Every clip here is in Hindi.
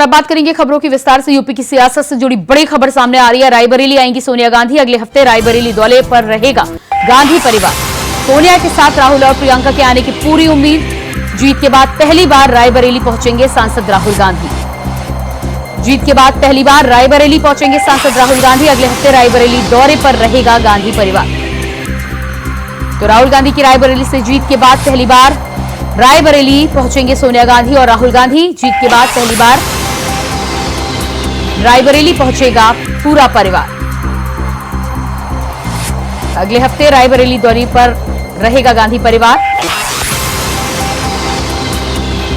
अब बात करेंगे खबरों की विस्तार से। यूपी की सियासत से जुड़ी बड़ी खबर सामने आ रही है। रायबरेली आएंगी सोनिया गांधी। अगले हफ्ते रायबरेली दौरे पर रहेगा गांधी परिवार। सोनिया के साथ राहुल और प्रियंका के आने की पूरी उम्मीद। जीत के बाद पहली बार रायबरेली पहुंचेंगे सांसद राहुल गांधी। जीत के बाद पहली बार रायबरेली पहुंचेंगे सांसद राहुल गांधी। अगले हफ्ते रायबरेली दौरे पर रहेगा गांधी परिवार। तो राहुल गांधी की रायबरेली से जीत के बाद पहली बार रायबरेली पहुंचेंगे सोनिया गांधी और राहुल गांधी। जीत के बाद पहली बार रायबरेली पहुंचेगा पूरा परिवार। अगले हफ्ते रायबरेली दौरे पर रहेगा गांधी परिवार।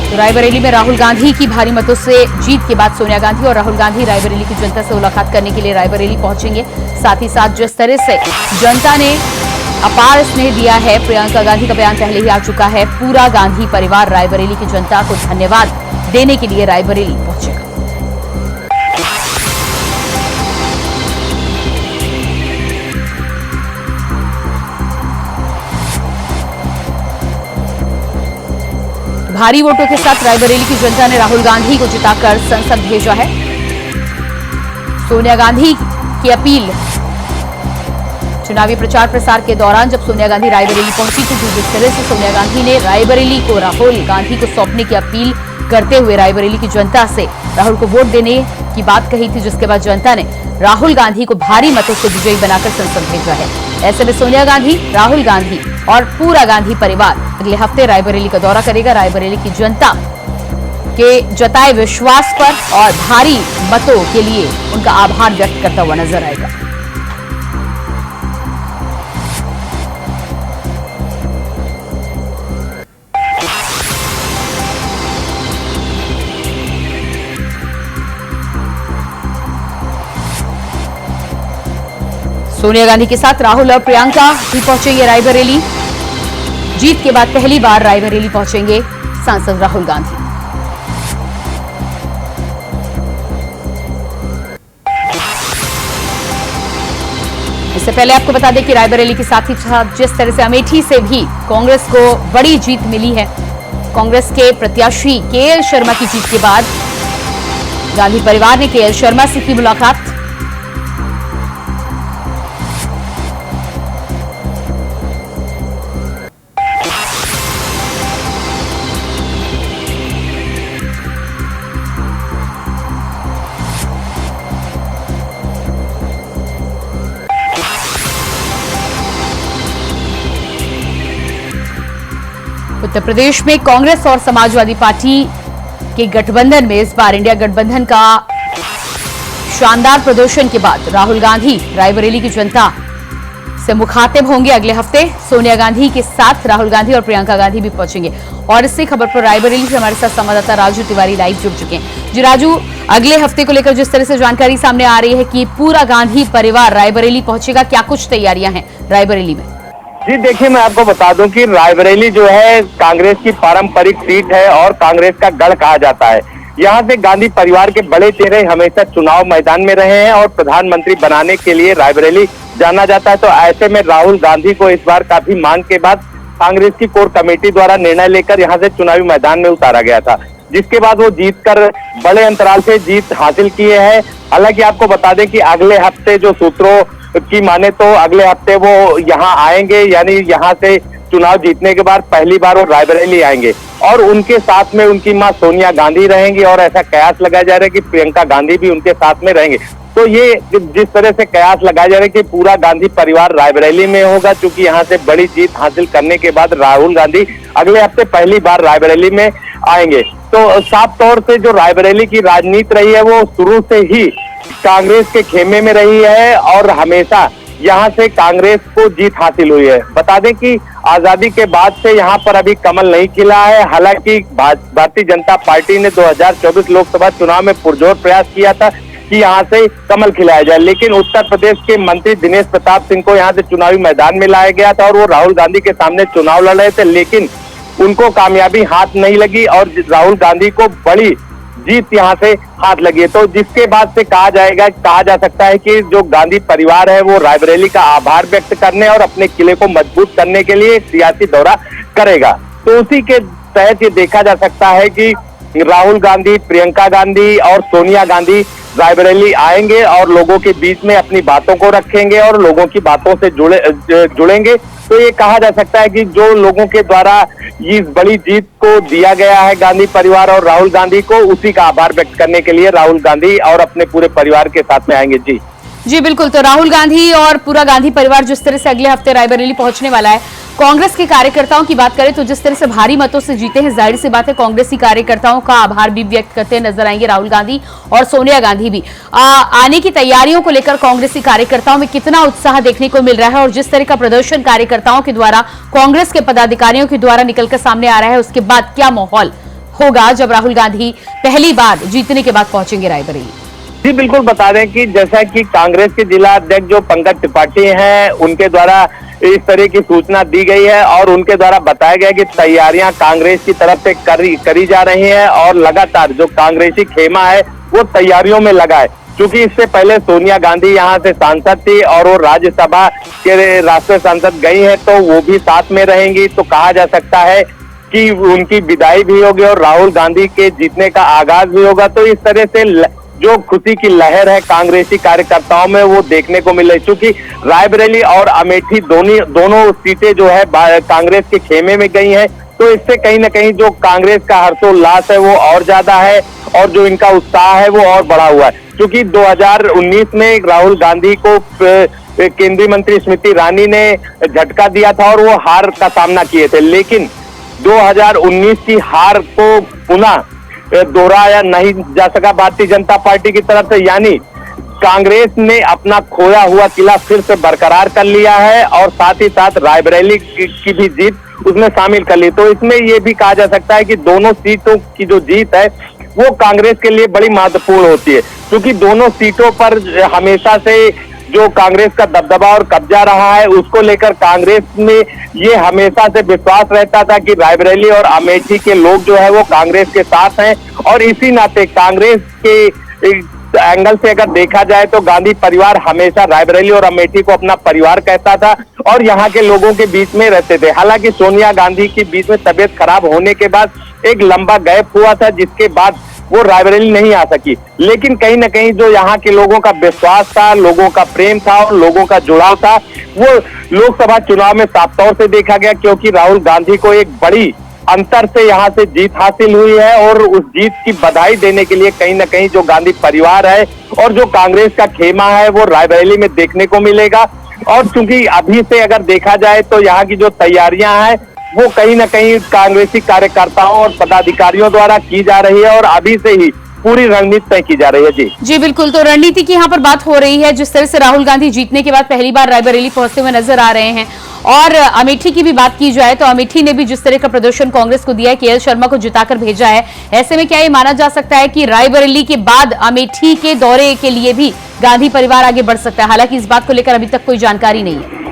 तो रायबरेली में राहुल गांधी की भारी मतों से जीत के बाद सोनिया गांधी और राहुल गांधी रायबरेली की जनता से मुलाकात करने के लिए रायबरेली पहुंचेंगे। साथ ही साथ जिस तरह से जनता ने अपार स्नेह दिया है, प्रियंका गांधी का बयान पहले ही आ चुका है। पूरा गांधी परिवार रायबरेली की जनता को धन्यवाद देने के लिए रायबरेली पहुंचेगा। भारी वोटों के साथ रायबरेली की जनता ने राहुल गांधी को जिताकर संसद भेजा है। सोनिया गांधी की अपील। चुनावी प्रचार प्रसार के दौरान जब सोनिया गांधी रायबरेली पहुंची थी, जिस तरह से सोनिया गांधी ने रायबरेली को राहुल गांधी को सौंपने की अपील करते हुए रायबरेली की जनता से राहुल को वोट देने की बात कही थी, जिसके बाद जनता ने राहुल गांधी को भारी मतों से विजयी बनाकर संसद भेजा है। ऐसे में सोनिया गांधी, राहुल गांधी और पूरा गांधी परिवार अगले हफ्ते रायबरेली का दौरा करेगा। रायबरेली की जनता के जताए विश्वास पर और भारी मतों के लिए उनका आभार व्यक्त करता हुआ नजर आएगा। सोनिया गांधी के साथ राहुल और प्रियंका भी पहुंचेंगे रायबरेली। जीत के बाद पहली बार रायबरेली पहुंचेंगे सांसद राहुल गांधी। इससे पहले आपको बता दें कि रायबरेली के साथ ही साथ जिस तरह से अमेठी से भी कांग्रेस को बड़ी जीत मिली है। कांग्रेस के प्रत्याशी केएल शर्मा की जीत के बाद गांधी परिवार ने केएल शर्मा से की मुलाकात। उत्तर प्रदेश में कांग्रेस और समाजवादी पार्टी के गठबंधन में इस बार इंडिया गठबंधन का शानदार प्रदर्शन के बाद राहुल गांधी रायबरेली की जनता से मुखातिब होंगे। अगले हफ्ते सोनिया गांधी के साथ राहुल गांधी और प्रियंका गांधी भी पहुंचेंगे। और इसी खबर पर रायबरेली से हमारे साथ संवाददाता राजू तिवारी लाइव जुड़ चुके हैं। जी राजू, अगले हफ्ते को लेकर जिस तरह से जानकारी सामने आ रही है कि पूरा गांधी परिवार रायबरेली पहुंचेगा, क्या कुछ तैयारियां हैं रायबरेली में? जी देखिए, मैं आपको बता दूं कि रायबरेली जो है कांग्रेस की पारंपरिक सीट है और कांग्रेस का गढ़ कहा जाता है। यहाँ से गांधी परिवार के बड़े चेहरे हमेशा चुनाव मैदान में रहे हैं और प्रधानमंत्री बनाने के लिए रायबरेली जाना जाता है। तो ऐसे में राहुल गांधी को इस बार काफी मांग के बाद कांग्रेस की कोर कमेटी द्वारा निर्णय लेकर यहाँ से चुनावी मैदान में उतारा गया था, जिसके बाद वो जीत कर बड़े अंतराल से जीत हासिल किए हैं। हालांकि आपको बता दें कि अगले हफ्ते जो सूत्रों की माने तो अगले हफ्ते वो यहाँ आएंगे, यानी यहाँ से चुनाव जीतने के बाद पहली बार वो रायबरेली आएंगे और उनके साथ में उनकी मां सोनिया गांधी रहेंगी और ऐसा कयास लगाया जा रहा है कि प्रियंका गांधी भी उनके साथ में रहेंगे। तो ये जिस तरह से कयास लगाया जा रहा है कि पूरा गांधी परिवार रायबरेली में होगा, क्योंकि यहाँ से बड़ी जीत हासिल करने के बाद राहुल गांधी अगले हफ्ते पहली बार रायबरेली में आएंगे। तो साफ तौर से जो रायबरेली की राजनीति रही है वो शुरू से ही कांग्रेस के खेमे में रही है और हमेशा यहाँ से कांग्रेस को जीत हासिल हुई है। बता दें कि आजादी के बाद से यहाँ पर अभी कमल नहीं खिला है। हालांकि भारतीय जनता पार्टी ने 2024 लोकसभा चुनाव में पुरजोर प्रयास किया था कि यहाँ से कमल खिलाया जाए, लेकिन उत्तर प्रदेश के मंत्री दिनेश प्रताप सिंह को यहाँ से चुनावी मैदान में लाया गया था और वो राहुल गांधी के सामने चुनाव लड़ रहे थे, लेकिन उनको कामयाबी हाथ नहीं लगी और राहुल गांधी को बड़ी जीत यहाँ से हाथ लगी है। तो जिसके बाद से कहा जा सकता है कि जो गांधी परिवार है वो रायबरेली का आभार व्यक्त करने और अपने किले को मजबूत करने के लिए सियासी दौरा करेगा। तो उसी के तहत ये देखा जा सकता है कि राहुल गांधी, प्रियंका गांधी और सोनिया गांधी रायबरेली आएंगे और लोगों के बीच में अपनी बातों को रखेंगे और लोगों की बातों से जुड़ेंगे। तो ये कहा जा सकता है कि जो लोगों के द्वारा इस बड़ी जीत को दिया गया है गांधी परिवार और राहुल गांधी को, उसी का आभार व्यक्त करने के लिए राहुल गांधी और अपने पूरे परिवार के साथ में आएंगे। जी जी बिल्कुल। तो राहुल गांधी और पूरा गांधी परिवार जिस तरह से अगले हफ्ते रायबरेली पहुंचने वाला है, कांग्रेस के कार्यकर्ताओं की बात करें तो जिस तरह से भारी मतों से जीते हैं, जाहिर सी बात है कांग्रेसी कार्यकर्ताओं का आभार भी व्यक्त करते नजर आएंगे राहुल गांधी और सोनिया गांधी भी। आने की तैयारियों को लेकर कांग्रेसी कार्यकर्ताओं में कितना उत्साह देखने को मिल रहा है और जिस तरह का प्रदर्शन कार्यकर्ताओं के द्वारा, कांग्रेस के पदाधिकारियों के द्वारा निकलकर सामने आ रहा है, उसके बाद क्या माहौल होगा जब राहुल गांधी पहली बार जीतने के बाद पहुंचेंगे रायबरेली? जी बिल्कुल, बता दें कि जैसा कि कांग्रेस के जिला अध्यक्ष जो पंकज त्रिपाठी हैं, उनके द्वारा इस तरह की सूचना दी गई है और उनके द्वारा बताया गया कि तैयारियां कांग्रेस की तरफ से करी जा रही हैं और लगातार जो कांग्रेसी खेमा है वो तैयारियों में लगा है। क्योंकि इससे पहले सोनिया गांधी यहाँ से सांसद थी और वो राज्यसभा के राष्ट्रीय सांसद गई है, तो वो भी साथ में रहेंगी। तो कहा जा सकता है कि उनकी विदाई भी होगी और राहुल गांधी के जीतने का आगाज भी होगा। तो इस तरह से जो खुशी की लहर है कांग्रेसी कार्यकर्ताओं में वो देखने को मिल रही, क्योंकि रायबरेली और अमेठी दोनों सीटें जो है कांग्रेस के खेमे में गई हैं। तो इससे कहीं ना कहीं जो कांग्रेस का हर्षोल्लास है वो और ज्यादा है और जो इनका उत्साह है वो और बढ़ा हुआ है। क्योंकि 2019 में राहुल गांधी को केंद्रीय मंत्री स्मृति ईरानी ने झटका दिया था और वो हार का सामना किए थे, लेकिन 2019 की हार को पुनः दोहराया नहीं जा सका भारतीय जनता पार्टी की तरफ से। यानी कांग्रेस ने अपना खोया हुआ किला फिर से बरकरार कर लिया है और साथ ही साथ रायबरेली की भी जीत उसमें शामिल कर ली। तो इसमें यह भी कहा जा सकता है कि दोनों सीटों की जो जीत है वो कांग्रेस के लिए बड़ी महत्वपूर्ण होती है, क्योंकि दोनों सीटों पर हमेशा से जो कांग्रेस का दबदबा और कब्जा रहा है, उसको लेकर कांग्रेस में ये हमेशा से विश्वास रहता था कि रायबरेली और अमेठी के लोग जो है वो कांग्रेस के साथ हैं। और इसी नाते कांग्रेस के एंगल से अगर देखा जाए तो गांधी परिवार हमेशा रायबरेली और अमेठी को अपना परिवार कहता था और यहाँ के लोगों के बीच में रहते थे। हालांकि सोनिया गांधी के बीच में तबीयत खराब होने के बाद एक लंबा गैप हुआ था, जिसके बाद वो रायबरेली नहीं आ सकी, लेकिन कहीं ना कहीं जो यहाँ के लोगों का विश्वास था, लोगों का प्रेम था और लोगों का जुड़ाव था, वो लोकसभा चुनाव में साफ तौर से देखा गया। क्योंकि राहुल गांधी को एक बड़ी अंतर से यहाँ से जीत हासिल हुई है और उस जीत की बधाई देने के लिए कहीं ना कहीं जो गांधी परिवार है और जो कांग्रेस का खेमा है वो रायबरेली में देखने को मिलेगा। और चूंकि अभी से अगर देखा जाए तो यहाँ की जो तैयारियां हैं वो कहीं ना कहीं कांग्रेसी कार्यकर्ताओं और पदाधिकारियों द्वारा की जा रही है और अभी से ही पूरी रणनीति तय की जा रही है। जी बिल्कुल। तो रणनीति की यहाँ पर बात हो रही है, जिस तरह से राहुल गांधी जीतने के बाद पहली बार रायबरेली पहुंचते हुए नजर आ रहे हैं। और अमेठी की भी बात की जाए तो अमेठी ने भी जिस तरह का प्रदर्शन कांग्रेस को दिया है, केएल शर्मा को जिताकर भेजा है, ऐसे में क्या ये माना जा सकता है कि रायबरेली के बाद अमेठी के दौरे के लिए भी गांधी परिवार आगे बढ़ सकता है? हालांकि इस बात को लेकर अभी तक कोई जानकारी नहीं है।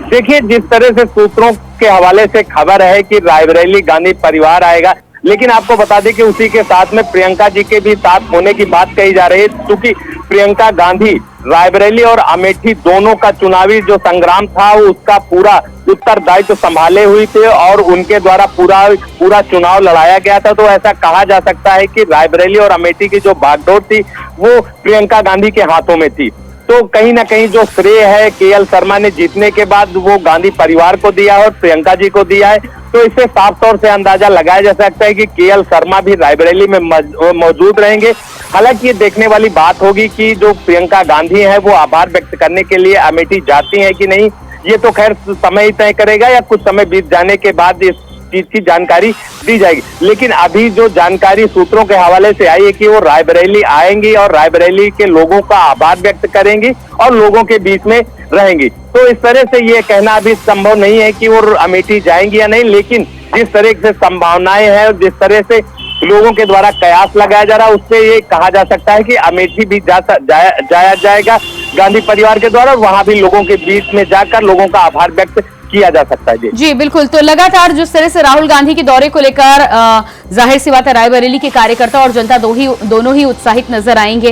देखिए, जिस तरह से सूत्रों के हवाले से खबर है कि रायबरेली गांधी परिवार आएगा, लेकिन आपको बता दें कि उसी के साथ में प्रियंका जी के भी साथ होने की बात कही जा रही है, क्योंकि प्रियंका गांधी रायबरेली और अमेठी दोनों का चुनावी जो संग्राम था उसका पूरा उत्तरदायित्व संभाले हुई थे और उनके द्वारा पूरा चुनाव लड़ाया गया था। तो ऐसा कहा जा सकता है कि रायबरेली और अमेठी की जो बागडोर थी वो प्रियंका गांधी के हाथों में थी। तो कहीं ना कहीं जो श्रेय है केएल शर्मा ने जीतने के बाद वो गांधी परिवार को दिया है और प्रियंका जी को दिया है। तो इससे साफ तौर से अंदाजा लगाया जा सकता है कि केएल शर्मा भी रायबरेली में मौजूद रहेंगे। हालांकि ये देखने वाली बात होगी कि जो प्रियंका गांधी है वो आभार व्यक्त करने के लिए अमेठी जाती है कि नहीं, ये तो खैर समय ही तय करेगा या कुछ समय बीत जाने के बाद इस चीज की जानकारी दी जाएगी। लेकिन अभी जो जानकारी सूत्रों के हवाले से आई है कि वो रायबरेली आएंगी और रायबरेली के लोगों का आभार व्यक्त करेंगी और लोगों के बीच में रहेंगी। तो इस तरह से ये कहना अभी संभव नहीं है कि वो अमेठी जाएंगी या नहीं, लेकिन जिस तरह से संभावनाएं हैं और जिस तरह से लोगों के द्वारा कयास लगाया जा रहा है उससे ये कहा जा सकता है कि अमेठी भी जाया जाएगा गांधी परिवार के द्वारा, वहां भी लोगों के बीच में जाकर लोगों का आभार व्यक्त किया जा सकता है। जी बिल्कुल। तो लगातार जिस तरह से राहुल गांधी के दौरे को लेकर जाहिर सी बात है रायबरेली के कार्यकर्ता और जनता दोनों ही उत्साहित नजर आएंगे।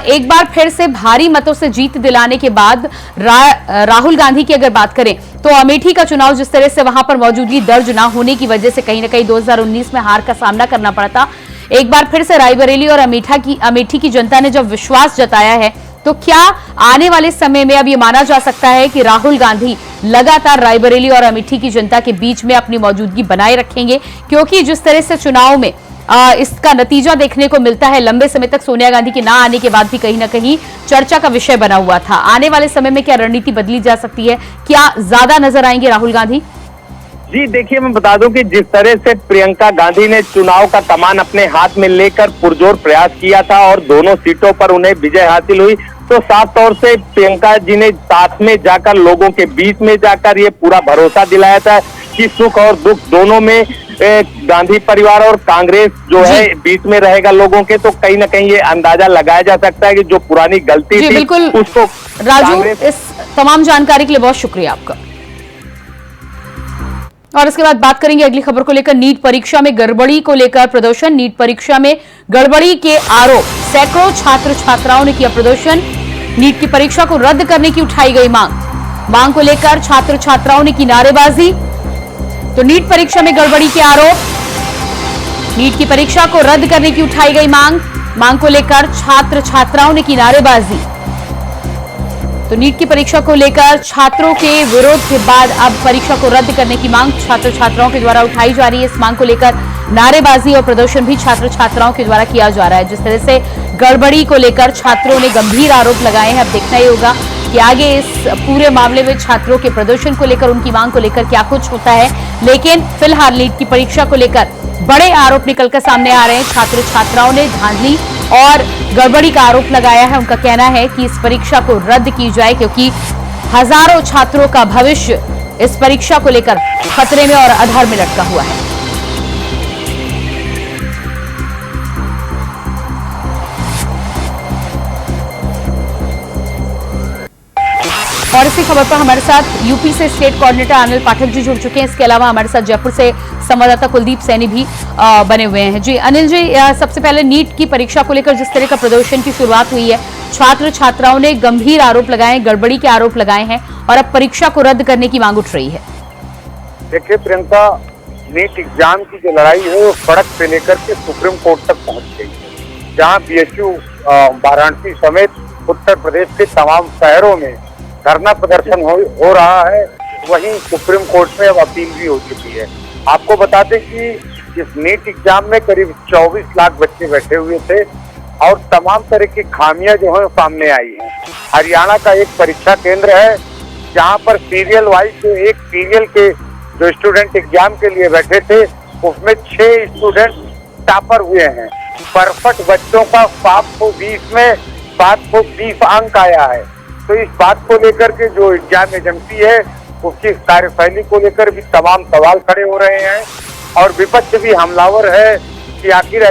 एक बार फिर से भारी मतों से जीत दिलाने के बाद राहुल गांधी की अगर बात करें तो अमेठी का चुनाव जिस तरह से वहां पर मौजूदगी दर्ज न होने की वजह से कहीं ना कहीं 2019 में हार का सामना करना पड़ा था, एक बार फिर से रायबरेली और अमेठी की जनता ने जब विश्वास जताया है, तो क्या आने वाले समय में अब ये माना जा सकता है कि राहुल गांधी लगातार रायबरेली और अमेठी की जनता के बीच में अपनी मौजूदगी बनाए रखेंगे? क्योंकि जिस तरह से चुनाव में इसका नतीजा देखने को मिलता है, लंबे समय तक सोनिया गांधी के ना आने के बाद भी कहीं ना कहीं चर्चा का विषय बना हुआ था। आने वाले समय में क्या रणनीति बदली जा सकती है? क्या ज्यादा नजर आएंगे राहुल गांधी? जी देखिए, मैं बता दूं कि जिस तरह से प्रियंका गांधी ने चुनाव का कमान अपने हाथ में लेकर पुरजोर प्रयास किया था और दोनों सीटों पर उन्हें विजय हासिल हुई, तो साफ तौर से प्रियंका जी ने साथ में जाकर लोगों के बीच में जाकर ये पूरा भरोसा दिलाया था कि सुख और दुख दोनों में गांधी परिवार और कांग्रेस जो है बीच में रहेगा लोगों के। तो कहीं ना कहीं ये अंदाजा लगाया जा सकता है कि जो पुरानी गलती थी बिल्कुल उसको राजू, इस तमाम जानकारी के लिए बहुत शुक्रिया आपका। और इसके बाद बात करेंगे अगली खबर को लेकर। नीट परीक्षा में गड़बड़ी को लेकर प्रदर्शन। नीट परीक्षा में गड़बड़ी के आरोप, सैकड़ों छात्र छात्राओं ने किया प्रदर्शन। नीट की परीक्षा को रद्द करने की उठाई गई मांग को लेकर छात्र छात्राओं ने की नारेबाजी। तो नीट परीक्षा में गड़बड़ी के आरोप, नीट की परीक्षा को रद्द करने की उठाई गई मांग को लेकर छात्र छात्राओं ने की नारेबाजी। तो नीट की परीक्षा को लेकर छात्रों के विरोध के बाद अब परीक्षा को रद्द करने की मांग छात्र छात्राओं के द्वारा उठाई जा रही है। इस मांग को लेकर नारेबाजी और प्रदर्शन भी छात्र छात्राओं के द्वारा किया जा रहा है। जिस तरह से गड़बड़ी को लेकर छात्रों ने गंभीर आरोप लगाए हैं, अब देखना ही होगा कि आगे इस पूरे मामले में छात्रों के प्रदर्शन को लेकर, उनकी मांग को लेकर क्या कुछ होता है। लेकिन फिलहाल नीट की परीक्षा को लेकर बड़े आरोप निकलकर सामने आ रहे हैं। छात्र छात्राओं ने धांधली और गड़बड़ी का आरोप लगाया है। उनका कहना है कि इस परीक्षा को रद्द की जाए, क्योंकि हजारों छात्रों का भविष्य इस परीक्षा को लेकर खतरे में और आधार में लटका हुआ है। और इसी खबर पर हमारे साथ यूपी से स्टेट कोऑर्डिनेटर अनिल पाठक जी जुड़ चुके हैं। इसके अलावा हमारे साथ जयपुर से संवाददाता कुलदीप सैनी भी बने हुए हैं। जी अनिल जी, सबसे पहले नीट की परीक्षा को लेकर जिस तरह का प्रदर्शन की शुरुआत हुई है, छात्र छात्राओं ने गंभीर आरोप लगाए, गड़बड़ी के आरोप लगाए हैं और अब परीक्षा को रद्द करने की मांग उठ रही है। देखिए प्रियंका, नीट एग्जाम की जो लड़ाई है वो सड़क से लेकर के सुप्रीम कोर्ट तक पहुंच गई है, जहां बीएचयू वाराणसी समेत उत्तर प्रदेश के तमाम शहरों में धरना प्रदर्शन हो रहा है। वहीं सुप्रीम कोर्ट में अब अपील भी हो चुकी है। आपको बता दें कि इस नीट एग्जाम में करीब 24 लाख बच्चे बैठे हुए थे और तमाम तरह की खामियां जो है सामने आई हैं। हरियाणा का एक परीक्षा केंद्र है जहां पर सीरियल वाइज जो एक सीरियल के जो स्टूडेंट एग्जाम के लिए बैठे थे, उसमें 6 स्टूडेंट टॉपर हुए हैं। परफेक्ट बच्चों का 720 में 720 अंक आया है। तो इस बात को लेकर के जो एग्जाम एजेंसी है उसकी कार्यशैली को लेकर भी तमाम सवाल खड़े हो रहे हैं और विपक्ष भी हमलावर है कि आखिर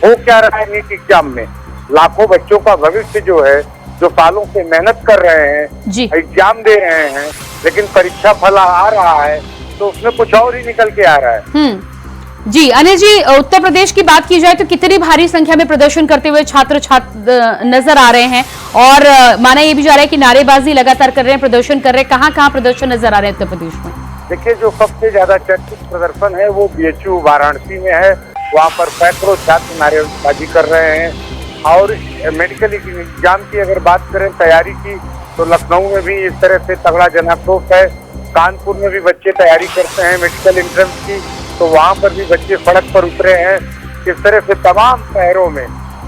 हो क्या रहा है नीट एग्जाम में। लाखों बच्चों का भविष्य जो है, जो सालों से मेहनत कर रहे हैं, एग्जाम दे रहे हैं, लेकिन परीक्षा फल आ रहा है तो उसमें कुछ और ही निकल के आ रहा है। जी अनिल जी, उत्तर प्रदेश की बात की जाए तो कितनी भारी संख्या में प्रदर्शन करते हुए छात्र नजर आ रहे हैं और माना यह भी जा रहा है कि नारेबाजी लगातार कर रहे हैं, प्रदर्शन कर रहे हैं। कहाँ प्रदर्शन नजर आ रहे हैं उत्तर प्रदेश में? देखिए, जो सबसे ज्यादा चर्चित प्रदर्शन है वो बीएचयू वाराणसी में है। वहाँ पर सैकड़ों छात्र नारेबाजी कर रहे हैं। और मेडिकल एग्जाम की अगर बात करें तैयारी की, तो लखनऊ में भी इस तरह से तगड़ा जनाक्रोश है। कानपुर में भी बच्चे तैयारी करते हैं मेडिकल एंट्रेंस की, तो वहाँ पर भी बच्चे सड़क पर उतरे हैं। इस तरह से तमाम शहरों में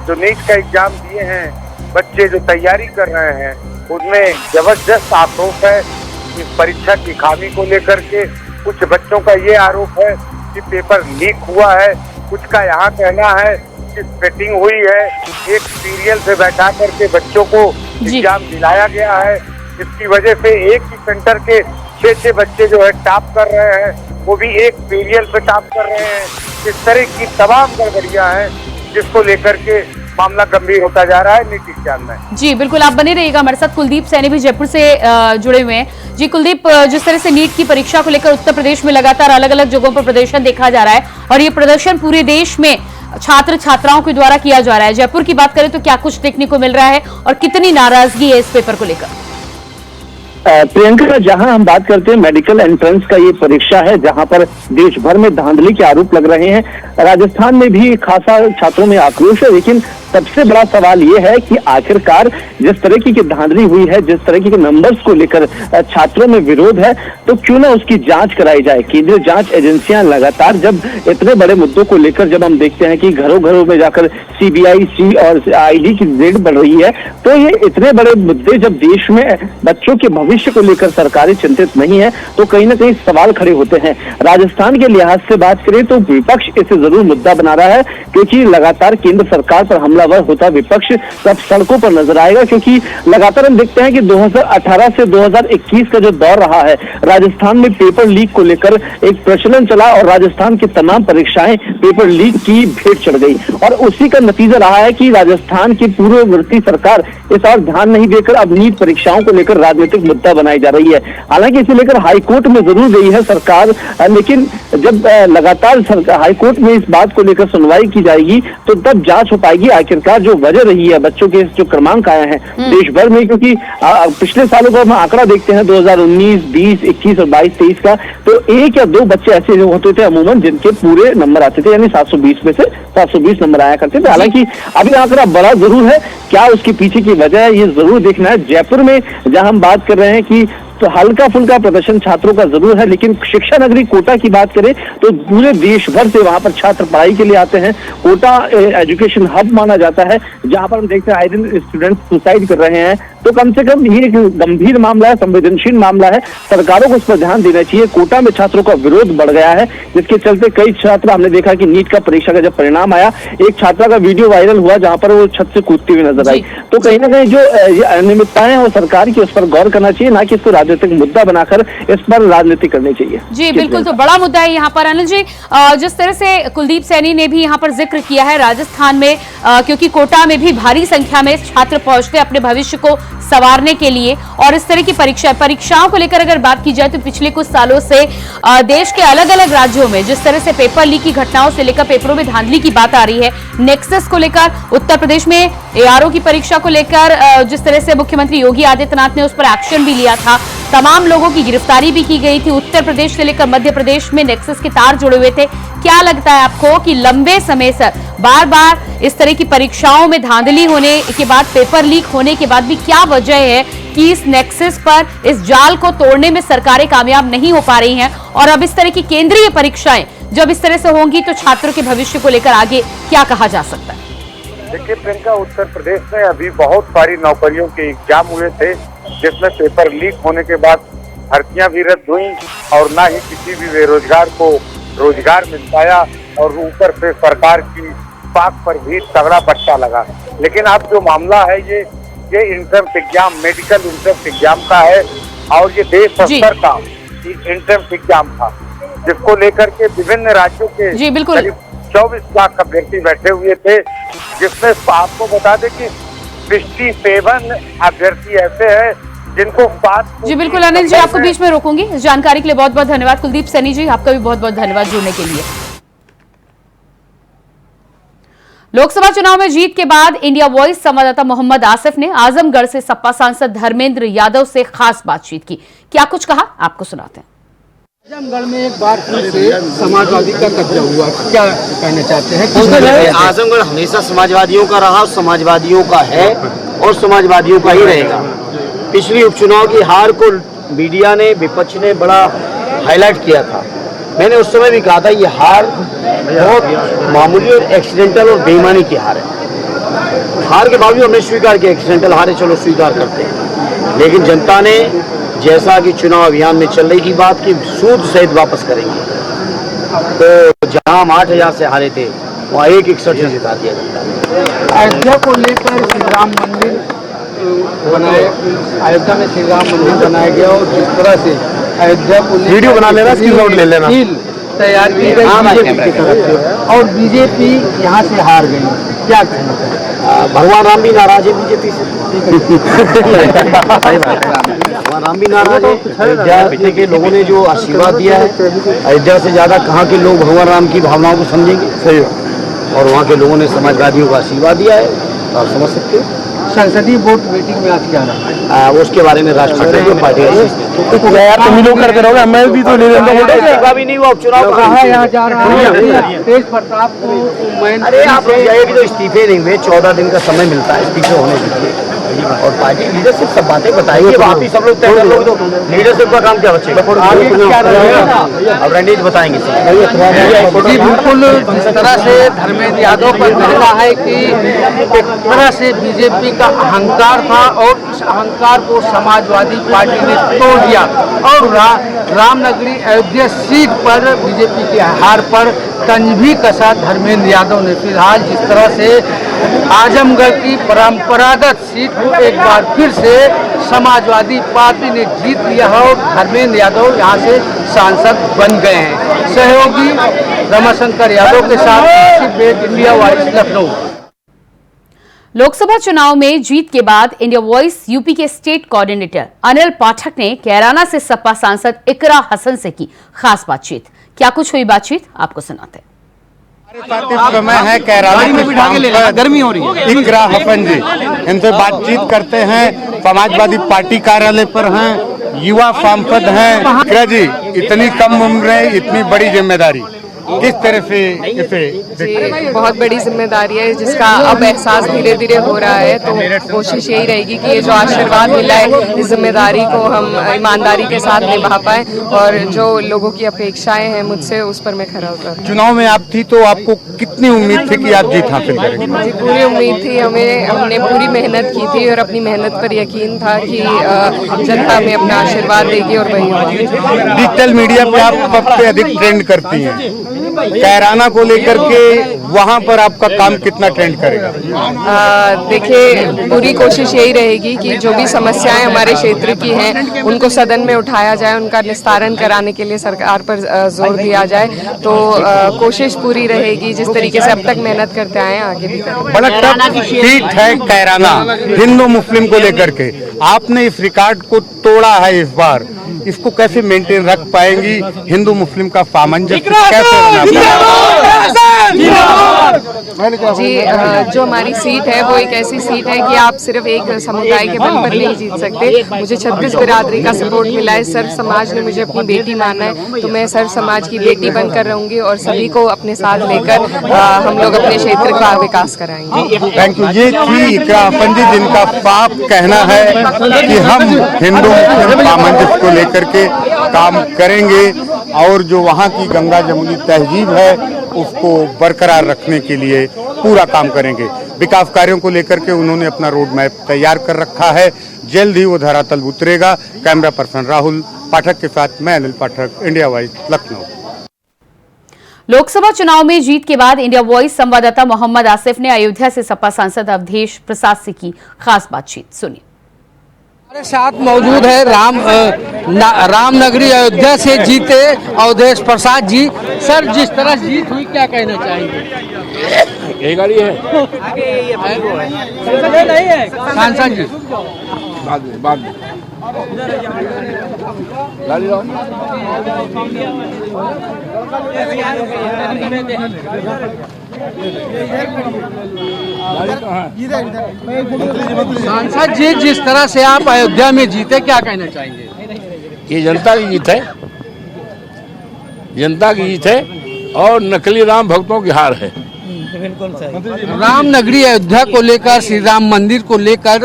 जो नीट का एग्जाम दिए हैं बच्चे जो तैयारी कर रहे हैं, उनमें जबरदस्त आक्रोश है इस परीक्षा की खामी को लेकर के। कुछ बच्चों का ये आरोप है कि पेपर लीक हुआ है, कुछ का यहाँ कहना है कि सेटिंग हुई है, एक सीरियल से बैठा करके बच्चों को एग्जाम दिलाया गया है। इसकी वजह से एक ही सेंटर के 6 बच्चे जो है टॉप कर रहे हैं, वो भी एक सीरियल पे टॉप कर रहे हैं। इस तरह की तमाम गड़बड़ियां हैं जिसको लेकर के मामला गंभीर होता जा रहा है नीट एग्जाम में। जी बिल्कुल, आप बने रहिएगा हमारे साथ। कुलदीप सैनी भी जयपुर से जुड़े हुए हैं। जी कुलदीप, जिस तरह से नीट की परीक्षा को लेकर उत्तर प्रदेश में लगातार अलग अलग जगहों पर प्रदर्शन देखा जा रहा है और ये प्रदर्शन पूरे देश में छात्र छात्राओं के द्वारा किया जा रहा है, जयपुर की बात करें तो क्या कुछ देखने को मिल रहा है और कितनी नाराजगी है इस पेपर को लेकर? प्रियंका, जहां हम बात करते हैं मेडिकल एंट्रेंस का ये परीक्षा है, जहां पर देश भर में धांधली के आरोप लग रहे हैं। राजस्थान में भी खासा छात्रों में आक्रोश है, लेकिन सबसे बड़ा सवाल ये है कि आखिरकार जिस तरह की धांधली हुई है, जिस तरह के नंबर्स को लेकर छात्रों में विरोध है, तो क्यों ना उसकी जांच कराई जाए। केंद्रीय जांच एजेंसियां लगातार जब इतने बड़े मुद्दों को लेकर जब हम देखते हैं कि घरों घरों में जाकर सीबीआई और ईडी की रेड बढ़ रही है, तो ये इतने बड़े मुद्दे जब देश में बच्चों के भविष्य को लेकर सरकारें चिंतित नहीं है, तो कहीं ना कहीं सवाल खड़े होते हैं। राजस्थान के लिहाज से बात करें तो विपक्ष इसे जरूर मुद्दा बना रहा है, क्योंकि लगातार केंद्र सरकार पर हमलावर होता विपक्ष सब सड़कों पर नजर आएगा। क्योंकि लगातार हम देखते हैं कि 2018 से 2021 का जो दौर रहा है, राजस्थान में पेपर लीक को लेकर एक प्रचलन चला और राजस्थान की तमाम परीक्षाएं पेपर लीक की भेंट चढ़ गई, और उसी का नतीजा रहा है कि राजस्थान की पूर्ववर्ती सरकार इस और ध्यान नहीं देकर अब नीट परीक्षाओं को लेकर राजनीतिक मुद्दा बनाई जा रही है। हालांकि इसे लेकर हाईकोर्ट में जरूर गई है सरकार, लेकिन जब लगातार हाईकोर्ट में इस बात को लेकर सुनवाई की जाएगी तो तब जांच हो पाएगी आखिरकार जो वजह रही है बच्चों के जो क्रमांक आए हैं देश भर में। क्योंकि पिछले सालों का हम आंकड़ा देखते हैं 2019, 20, 21 और 22, 23 का, तो 1 या 2 बच्चे ऐसे होते थे अमूमन जिनके पूरे नंबर आते थे, यानी 720 में से 720 नंबर आया करते थे। हालांकि अभी आंकड़ा बड़ा जरूर है, क्या उसके पीछे की वजह है ये जरूर देखना है। जयपुर में जहां हम बात कर रहे हैं कि तो हल्का फुल्का प्रदर्शन छात्रों का जरूर है, लेकिन शिक्षा नगरी कोटा की बात करें तो पूरे देश भर से वहां पर छात्र पढ़ाई के लिए आते हैं। कोटा एजुकेशन हब माना जाता है, जहां पर हम देखते हैं आए दिन स्टूडेंट सुसाइड कर रहे हैं। तो कम से कम ये एक गंभीर मामला है, संवेदनशील मामला है, सरकारों को उस पर ध्यान देना चाहिए। कोटा में छात्रों का विरोध बढ़ गया है, जिसके चलते कई छात्र, हमने देखा कि नीट का परीक्षा का जब परिणाम आया, एक छात्रा का वीडियो वायरल हुआ जहां पर वो छत से कूदती हुई नजर आई। तो कहीं ना कहीं जो अनियमितताएं हैं वो सरकार की, उस पर गौर करना चाहिए, ना कि इसको राजनीतिक मुद्दा बनाकर इस पर राजनीति करनी चाहिए। जी बिल्कुल, तो बड़ा मुद्दा है यहाँ पर अनिल जी। जिस तरह से कुलदीप सैनी ने भी यहाँ पर जिक्र किया है राजस्थान में, क्योंकि कोटा में भी भारी संख्या में छात्र पहुंचते अपने भविष्य को संवारने के लिए, और इस तरह की परीक्षाओं को लेकर अगर बात की जाए तो पिछले कुछ सालों से देश के अलग अलग राज्यों में जिस तरह से पेपर लीक की घटनाओं से लेकर पेपरों में धांधली की बात आ रही है, नेक्सस को लेकर, उत्तर प्रदेश में एआरओ की परीक्षा को लेकर जिस तरह से मुख्यमंत्री योगी आदित्यनाथ ने उस पर एक्शन भी लिया था, तमाम लोगों की गिरफ्तारी भी की गई थी। उत्तर प्रदेश से लेकर मध्य प्रदेश में नेक्सस के तार जुड़े हुए थे। क्या लगता है आपको कि लंबे समय से बार बार इस तरह की परीक्षाओं में धांधली होने के बाद, पेपर लीक होने के बाद भी क्या वजह है कि इस नेक्सस पर, इस जाल को तोड़ने में सरकारें कामयाब नहीं हो पा रही हैं, और अब इस तरह की केंद्रीय परीक्षाएं जब इस तरह से होंगी तो छात्रों के भविष्य को लेकर आगे क्या कहा जा सकता है? देखिए प्रियंका, उत्तर प्रदेश में अभी बहुत सारी नौकरियों के एग्जाम हुए थे, जिसमें पेपर लीक होने के बाद भर्तियां भी रद्द हुई और ना ही किसी भी बेरोजगार को रोजगार मिल पाया, और ऊपर से सरकार की पाक पर भी तगड़ा बट्टा लगा। लेकिन अब जो मामला है ये entrance exam, medical entrance exam का है, और ये देश स्तर का इंट्रेंस एग्जाम था, जिसको लेकर के विभिन्न राज्यों के करीब 24 लाख अभ्यर्थी बैठे हुए थे, जिसमें आपको बता दें कि 57 अभ्यर्थी ऐसे हैं जिनको 5। जी बिल्कुल अनिल जी, आपको बीच में रोकूंगी। इस जानकारी के लिए बहुत बहुत धन्यवाद। कुलदीप सैनी जी, आपका भी बहुत बहुत धन्यवाद जुड़ने के लिए। लोकसभा चुनाव में जीत के बाद इंडिया वॉइस संवाददाता मोहम्मद आसिफ ने आजमगढ़ से सपा सांसद धर्मेंद्र यादव से खास बातचीत की। क्या कुछ कहा, आपको सुनाते हैं। आजमगढ़ में एक बार फिर से समाजवादी का कब्जा हुआ, क्या कहना चाहते हैं? आजमगढ़ हमेशा समाजवादियों का रहा, समाजवादियों का है और समाजवादियों का ही रहेगा। पिछली उपचुनाव की हार को मीडिया ने, विपक्ष ने बड़ा हाईलाइट किया था। मैंने उस समय भी कहा था ये हार बहुत मामूली और एक्सीडेंटल और बेईमानी की हार है। हार के बावजूद हमने स्वीकार किया, एक्सीडेंटल हार है, चलो स्वीकार करते हैं। लेकिन जनता ने जैसा कि चुनाव अभियान में चल रही थी बात की सूद सहित वापस करेंगे, तो जहां हम 8000 से हारे थे वहाँ 161 से जिता दिया जनता। अयोध्या को लेकर श्री राम मंदिर बनाया, अयोध्या में श्री राम मंदिर बनाया गया, और जिस तरह से अयोध्या को वीडियो बना लेना, स्क्रीनशॉट ले लेना, तैयार की गई बीजेपी की तरफ से, और बीजेपी यहाँ से हार गई। क्या कहना है? भगवान राम भी नाराज है बीजेपी से। भगवान राम भी नाराज है। अयोध्या के लोगों ने जो आशीर्वाद दिया है, अयोध्या से ज्यादा कहाँ के लोग भगवान राम की भावनाओं को समझेंगे। सही, और वहाँ के लोगों ने समाजवादियों को आशीर्वाद दिया है, तो आप समझ सकते हो। संसदीय बोर्ड मीटिंग में आज क्या रहा? उसके बारे में राष्ट्रीय पार्टी तुम लोग करते रहोगे, मैं भी तो ले लेता भी नहीं हुआ उपचुनाव कहा यहाँ जा रहा है तेज प्रताप को अरे आप जाएगी तो इस्तीफे देंगे, 14 दिन का समय मिलता है इस्तीफे होने के लिए, और पार्टी लीडरशिप सब बातें बताइए, आप ही सब लोग तय कर लोगे तो लीडरशिप का काम क्या बचेगा? आगे क्या रहेगा? अब रणनीति बताएंगे जी बिल्कुल, जिस तरह से धर्मेंद्र यादव पर कहना है कि एक तरह से बीजेपी का अहंकार था और इस अहंकार को समाजवादी पार्टी ने तोड़ दिया और रामनगरी अयोध्या सीट पर बीजेपी की हार पर तंज भी कसा धर्मेंद्र यादव ने। फिलहाल जिस तरह से आजमगढ़ की परंपरागत सीट को एक बार फिर से समाजवादी पार्टी ने जीत लिया है और धर्मेंद्र यादव यहाँ से सांसद बन गए हैं। सहयोगी रमाशंकर यादव के साथ इंडिया वॉइस लखनऊ। लोकसभा चुनाव में जीत के बाद इंडिया वॉइस यूपी के स्टेट कोऑर्डिनेटर अनिल पाठक ने कैराना से सपा सांसद इकरा हसन से की खास बातचीत। क्या कुछ हुई बातचीत, आपको सुनाते हैं। समय है कैराना गर्मी हो रही है, इकरा हसन जी इनसे बातचीत करते हैं। समाजवादी पार्टी कार्यालय पर हैं, युवा सांसद हैं। इकरा जी, इतनी कम उम्र में इतनी बड़ी जिम्मेदारी, किस तरह से इसे? बहुत बड़ी जिम्मेदारी है जिसका अब एहसास धीरे धीरे हो रहा है, तो कोशिश यही रहेगी कि ये जो आशीर्वाद मिला है इस जिम्मेदारी को हम ईमानदारी के साथ निभा पाए और जो लोगों की अपेक्षाएं हैं मुझसे उस पर मैं खरा उतरूं। चुनाव में आप थी तो आपको कितनी उम्मीद थी कि आप जीत हासिल करेंगे? जी पूरी उम्मीद थी, हमने पूरी मेहनत की थी और अपनी मेहनत पर यकीन था कि जनता में अपना आशीर्वाद देगी और वही होगा। डिजिटल मीडिया पे आप सबसे अधिक ट्रेंड करती हैं, कैराना को लेकर के वहाँ पर आपका काम कितना ट्रेंड करेगा? देखिए, पूरी कोशिश यही रहेगी कि जो भी समस्याएं हमारे क्षेत्र की हैं उनको सदन में उठाया जाए, उनका निस्तारण कराने के लिए सरकार पर जोर दिया जाए। तो कोशिश पूरी रहेगी, जिस तरीके से अब तक मेहनत करते आए हैं आगे भी करेंगे। बड़ा टफ सीट है कैराना हिंदू मुस्लिम को लेकर के, आपने इस रिकॉर्ड को तोड़ा है इस बार, इसको कैसे मेंटेन रख पाएंगी? हिंदू मुस्लिम का सामंजस्य कैसे जी जो हमारी सीट है वो एक ऐसी सीट है कि आप सिर्फ एक समुदाय के बल पर नहीं जीत सकते। मुझे 36 बिरादरी का सपोर्ट मिला है, सर्व समाज ने मुझे अपनी बेटी माना है, तो मैं सर्व समाज की बेटी बनकर रहूंगी और सभी को अपने साथ लेकर हम लोग अपने क्षेत्र का विकास कराएंगे। Thank you. ये थी इकरा हसन जी जिनका साफ कहना है कि हम हिंदू मुस्लिम सामंजस्य को लेकर के काम करेंगे और जो वहाँ की गंगा जमुनी तहजीब है उसको बरकरार रखने के लिए पूरा काम करेंगे। विकास कार्यों को लेकर के उन्होंने अपना रोड मैप तैयार कर रखा है, जल्द ही वो धरातल उतरेगा। कैमरा पर्सन राहुल पाठक के साथ मैं अनिल पाठक, इंडिया वॉइस लखनऊ। लोकसभा चुनाव में जीत के बाद इंडिया वॉइस संवाददाता मोहम्मद आसिफ ने अयोध्या से सपा सांसद अवधेश प्रसाद से की खास बातचीत, सुनिए। हमारे साथ मौजूद है रामनगरी अयोध्या से जीते अवधेश प्रसाद जी। सर, जिस तरह जीत हुई क्या कहना चाहेंगे? यही गाड़ी है सांसद जी, बाद में गाड़ी लाओ। सांसद जी, जिस तरह से आप अयोध्या में जीते क्या कहना चाहेंगे? ये जनता की जीत है, जनता की जीत है और नकली राम भक्तों की हार है। रामनगरी अयोध्या को लेकर, श्री राम मंदिर को लेकर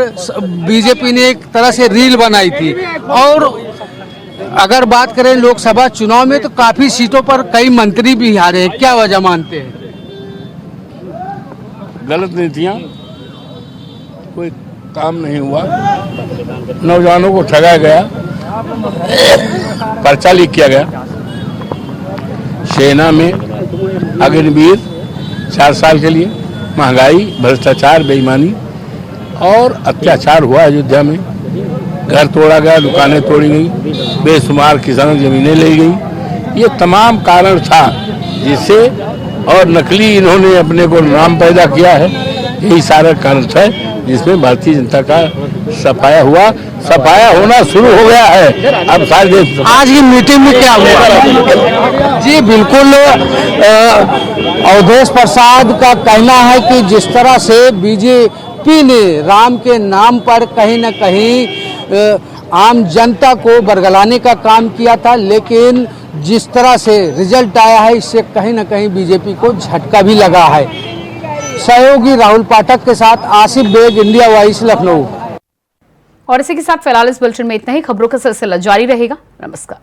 बीजेपी ने एक तरह से रील बनाई थी और अगर बात करें लोकसभा चुनाव में तो काफी सीटों पर कई मंत्री भी हारे हैं, क्या वजह मानते हैं? गलत नीतियाँ, कोई काम नहीं हुआ, नौजवानों को ठगाया गया, पर्चा लीक किया गया, सेना में अग्निवीर 4 साल के लिए, महंगाई, भ्रष्टाचार, बेईमानी और अत्याचार हुआ अयोध्या में। घर तोड़ा गया, दुकानें तोड़ी गई, बेशुमार किसानों की जमीनें ले गई। ये तमाम कारण था जिससे, और नकली इन्होंने अपने को नाम पैदा किया है, यही सारा कारण था जिसमें भारतीय जनता का सफाया हुआ, सफाया होना शुरू हो गया है। अब सारे देश आज की मीटिंग में क्या हुआ? जी बिल्कुल, अवधेश प्रसाद का कहना है कि जिस तरह से लेकिन राम के नाम पर कहीं न कहीं आम जनता को बरगलाने का काम किया था। लेकिन जिस तरह से रिजल्ट आया है, इससे कहीं न कहीं बीजेपी को झटका भी लगा है। सहयोगी राहुल पाठक के साथ आसिफ बेग, इंडिया वॉइस, लखनऊ। और इसी के साथ फिलहाल इस बुलेटिन में इतना ही। खबरों का सिलसिला जारी रहेगा। नमस्कार।